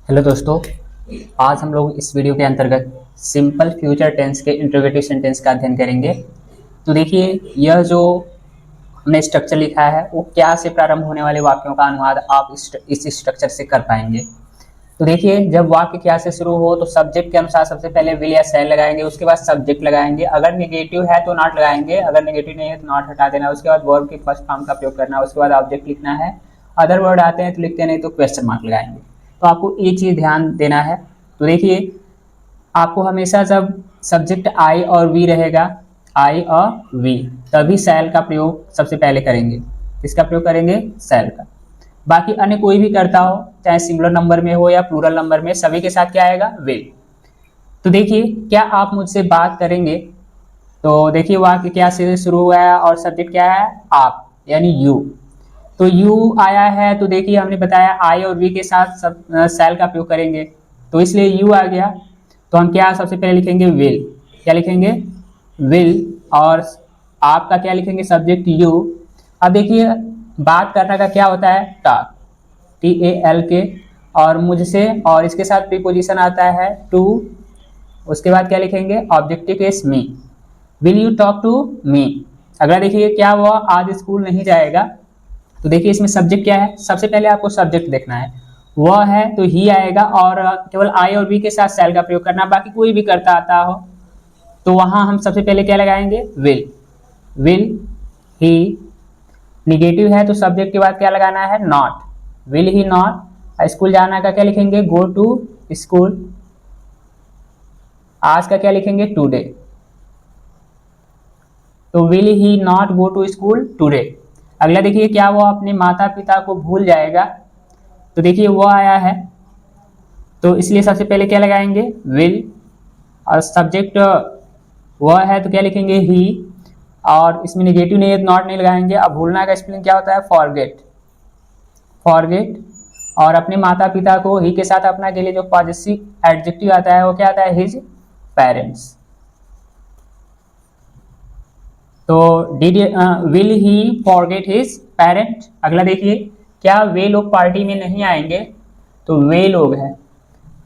Hello दोस्तों, आज हम लोग इस वीडियो के अंतर्गत सिंपल फ्यूचर टेंस के इंट्रोगेटिव सेंटेंस का अध्ययन करेंगे। तो देखिए, यह जो हमने स्ट्रक्चर लिखा है वो क्या से प्रारंभ होने वाले वाक्यों का अनुवाद आप इस स्ट्रक्चर से कर पाएंगे। तो देखिए, जब वाक्य क्या से शुरू हो तो सब्जेक्ट के अनुसार सबसे पहले विल या शैल लगाएंगे, उसके बाद सब्जेक्ट लगाएंगे। अगर नेगेटिव है तो नॉट लगाएंगे, अगर नेगेटिव नहीं है तो नॉट हटा देना। उसके बाद वर्ब के फर्स्ट फॉर्म का प्रयोग करना, उसके बाद ऑब्जेक्ट लिखना है। अदर वर्ड आते हैं तो लिखते नहीं तो क्वेश्चन मार्क लगाएंगे। तो आपको ये चीज़ ध्यान देना है। तो देखिए, आपको हमेशा जब सब्जेक्ट आई और वी रहेगा, आई और वी, तभी शैल का प्रयोग सबसे पहले करेंगे। किसका प्रयोग करेंगे? शैल का। बाकी अन्य कोई भी करता हो, चाहे सिंगुलर नंबर में हो या प्लूरल नंबर में, सभी के साथ क्या आएगा? विल। तो देखिए, क्या आप मुझसे बात करेंगे? तो देखिए, वाक्य क्या से शुरू हुआ है और सब्जेक्ट क्या है? आप, यानी यू। तो यू आया है तो देखिए, हमने बताया आई और वी के साथ सब शैल का प्रयोग करेंगे, तो इसलिए यू आ गया। तो हम क्या सबसे पहले लिखेंगे? विल। क्या लिखेंगे? विल। और आपका क्या लिखेंगे? Subject you. अब देखिए, बात करने का क्या होता है? Talk, TALK। और मुझसे, और इसके साथ प्रीपोजिशन आता है टू। उसके बाद क्या लिखेंगे? Objective case me. Will you talk to me. अगला देखिए, क्या हुआ? आज स्कूल नहीं जाएगा। तो देखिए, इसमें सब्जेक्ट क्या है? सबसे पहले आपको सब्जेक्ट देखना है। वह है तो ही आएगा, और केवल आई और वी के साथ शैल का प्रयोग करना। बाकी कोई भी करता आता हो तो वहां हम सबसे पहले क्या लगाएंगे? विल। Will he. निगेटिव है तो सब्जेक्ट के बाद क्या लगाना है? Not. Will he not school जाना का क्या लिखेंगे? Go to school. आज का क्या लिखेंगे? टुडे। तो will he not go to school today. अगला देखिए, क्या वो अपने माता पिता को भूल जाएगा? तो देखिए, वो आया है तो इसलिए सबसे पहले क्या लगाएंगे? विल। और सब्जेक्ट वह है तो क्या लिखेंगे? ही। और इसमें निगेटिव नहीं है तो नॉट नहीं लगाएंगे। अब भूलना का स्पेलिंग क्या होता है? फॉरगेट। फॉरगेट। और अपने माता पिता को ही के साथ अपना के लिए जो पॉजिटिव एडजेक्टिव आता है वो क्या आता है? His parents. तो did will he forget his parent. अगला देखिए, क्या वे लोग पार्टी में नहीं आएंगे? तो वे लोग हैं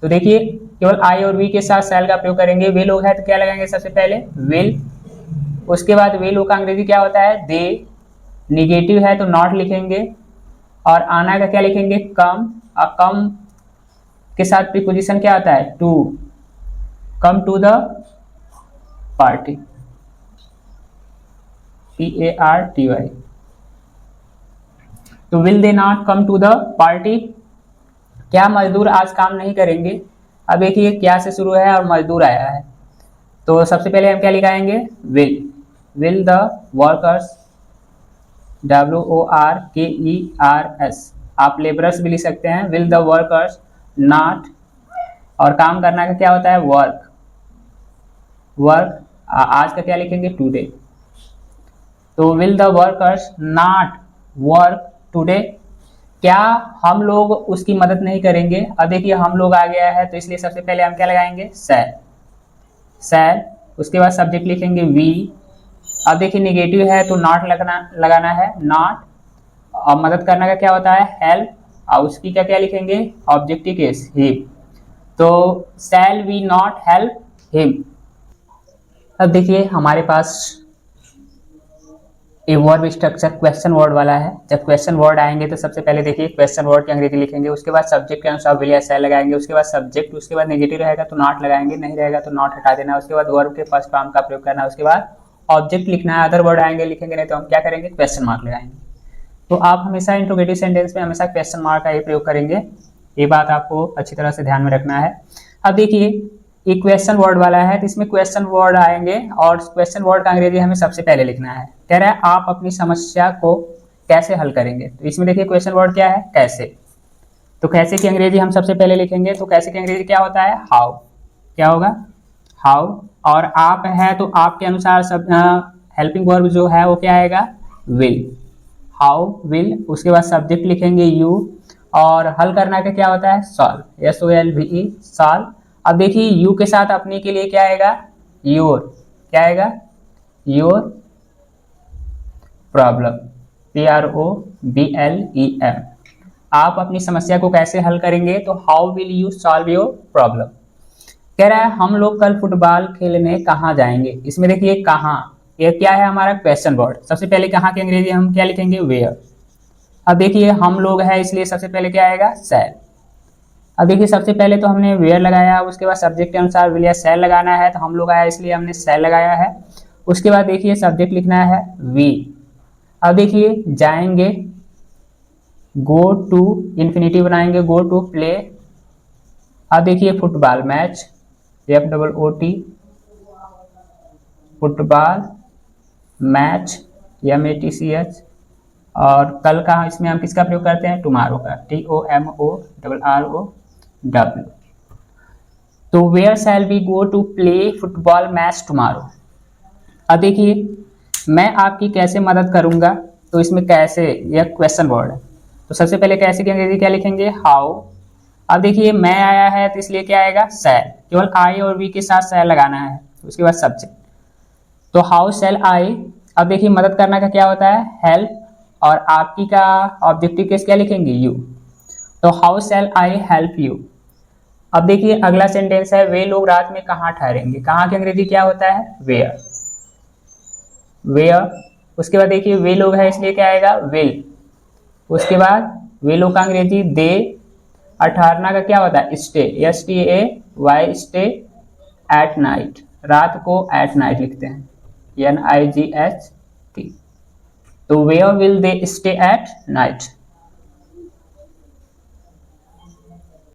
तो देखिए, केवल आई और वी के साथ शैल का प्रयोग करेंगे। वे लोग हैं तो क्या लगाएंगे? सबसे पहले विल। उसके बाद वे लोग का अंग्रेजी क्या होता है? दे। निगेटिव है तो नॉट लिखेंगे। और आना का क्या लिखेंगे? कम। और कम के साथ प्रीपोजिशन क्या आता है? To. Come to the party, PARTY। तो will they not come to the party? क्या मजदूर आज काम नहीं करेंगे? अब देखिए, क्या से शुरू है और मजदूर आया है तो सबसे पहले हम क्या लिखाएंगे? Will. Will the workers, WORKERS। आप लेबरर्स भी लिख सकते हैं। विल द वर्कर्स नॉट, और काम करना का क्या होता है? वर्क। वर्क। आज का क्या लिखेंगे? टुडे। तो will the workers not work today? क्या हम लोग उसकी मदद नहीं करेंगे? अब देखिए, हम लोग आ गया है तो इसलिए सबसे पहले हम क्या लगाएंगे? शैल। शैल। उसके बाद सब्जेक्ट लिखेंगे वी। अब देखिए, निगेटिव है तो नॉट लगाना है, नॉट। और मदद करने का क्या होता है? हेल्प। और उसकी क्या क्या लिखेंगे? Objective case him. तो shall we not help him. अब देखिए, हमारे पास ये वर्ब स्ट्रक्चर क्वेश्चन वर्ड वाला है। जब क्वेश्चन वर्ड आएंगे तो सबसे पहले देखिए, क्वेश्चन वर्ड की अंग्रेजी लिखेंगे। उसके बाद सब्जेक्ट के अनुसार विल या शैल लगाएंगे। उसके बाद सब्जेक्ट, उसके बाद नेगेटिव रहेगा तो नॉट लगाएंगे, नहीं रहेगा तो नॉट हटा देना। उसके बाद वर्ब के फर्स्ट फॉर्म का प्रयोग करना। उसके बाद ऑब्जेक्ट लिखना है। अदर वर्ड आएंगे लिखेंगे नहीं तो हम क्या करेंगे? क्वेश्चन मार्क लगाएंगे। तो आप हमेशा इंट्रोगेटिव सेंटेंस में हमेशा क्वेश्चन मार्क का ही प्रयोग करेंगे। ये बात आपको अच्छी तरह से ध्यान में रखना है। अब देखिए, ये क्वेश्चन वर्ड वाला है तो इसमें क्वेश्चन वर्ड आएंगे, और क्वेश्चन वर्ड का अंग्रेजी हमें सबसे पहले लिखना है। कह रहा है आप अपनी समस्या को कैसे हल करेंगे? तो इसमें देखिए, क्वेश्चन वर्ड क्या है? कैसे। तो कैसे की अंग्रेजी हम सबसे पहले लिखेंगे। तो कैसे की अंग्रेजी क्या होता है? हाउ। क्या होगा? हाउ। और आप है तो आपके अनुसार सब हेल्पिंग वर्ब जो है वो क्या आएगा? विल। How will. उसके बाद सब्जेक्ट लिखेंगे यू। और हल करना का क्या होता है? Solve, SOLVE, solve. अब देखिए, यू के साथ अपने के लिए क्या आएगा? योर। क्या आएगा? Your problem, PROBLEM। आप अपनी समस्या को कैसे हल करेंगे, तो how will you solve your problem. कह रहा है हम लोग कल फुटबॉल खेलने कहाँ जाएंगे। इसमें देखिए कहाँ, ये क्या है हमारा क्वेश्चन वर्ड। सबसे पहले कहाँ की अंग्रेजी हम क्या लिखेंगे, वेयर। अब देखिए हम लोग है इसलिए सबसे पहले क्या आएगा, शैल। अब देखिए सबसे पहले तो हमने वेयर लगाया, उसके बाद सब्जेक्ट के अनुसार विल या शैल लगाना है, तो हम लोग आया इसलिए हमने शैल लगाया है। उसके बाद देखिए सब्जेक्ट लिखना है वी। अब देखिए जाएंगे, गो टू, इन्फिनिटी बनाएंगे, गो टू प्ले। अब देखिए football match, FOOT, football match, MATCH। और कल का इसमें हम किसका प्रयोग करते हैं, टुमारो का, TOMORROW। तो where shall we go to play football match tomorrow. अब देखिए मैं आपकी कैसे मदद करूंगा, तो इसमें कैसे, यह क्वेश्चन वर्ड है, तो सबसे पहले कैसे की अंग्रेजी क्या लिखेंगे, हाउ। अब देखिए मैं आया है तो इसलिए क्या आएगा, शैल, केवल आई और वी के साथ शैल लगाना है। उसके बाद सब्जेक्ट, तो हाउ शैल आई। अब देखिए मदद करना का क्या होता है, हेल्प, और आपकी का ऑब्जेक्टिव केस क्या लिखेंगे, यू। तो how shell I help you. अब देखिए अगला सेंटेंस है, वे लोग रात में कहाँ ठहरेंगे। कहाँ की अंग्रेजी क्या होता है, वेयर, वेयर। उसके बाद देखिए वे लोग है इसलिए क्या आएगा, विल। उसके बाद वे लोग का अंग्रेजी दे, और ठहरना का क्या होता है, stay, STAY, stay at night, रात को एट नाइट लिखते हैं, NIGHT। तो where will they stay at night.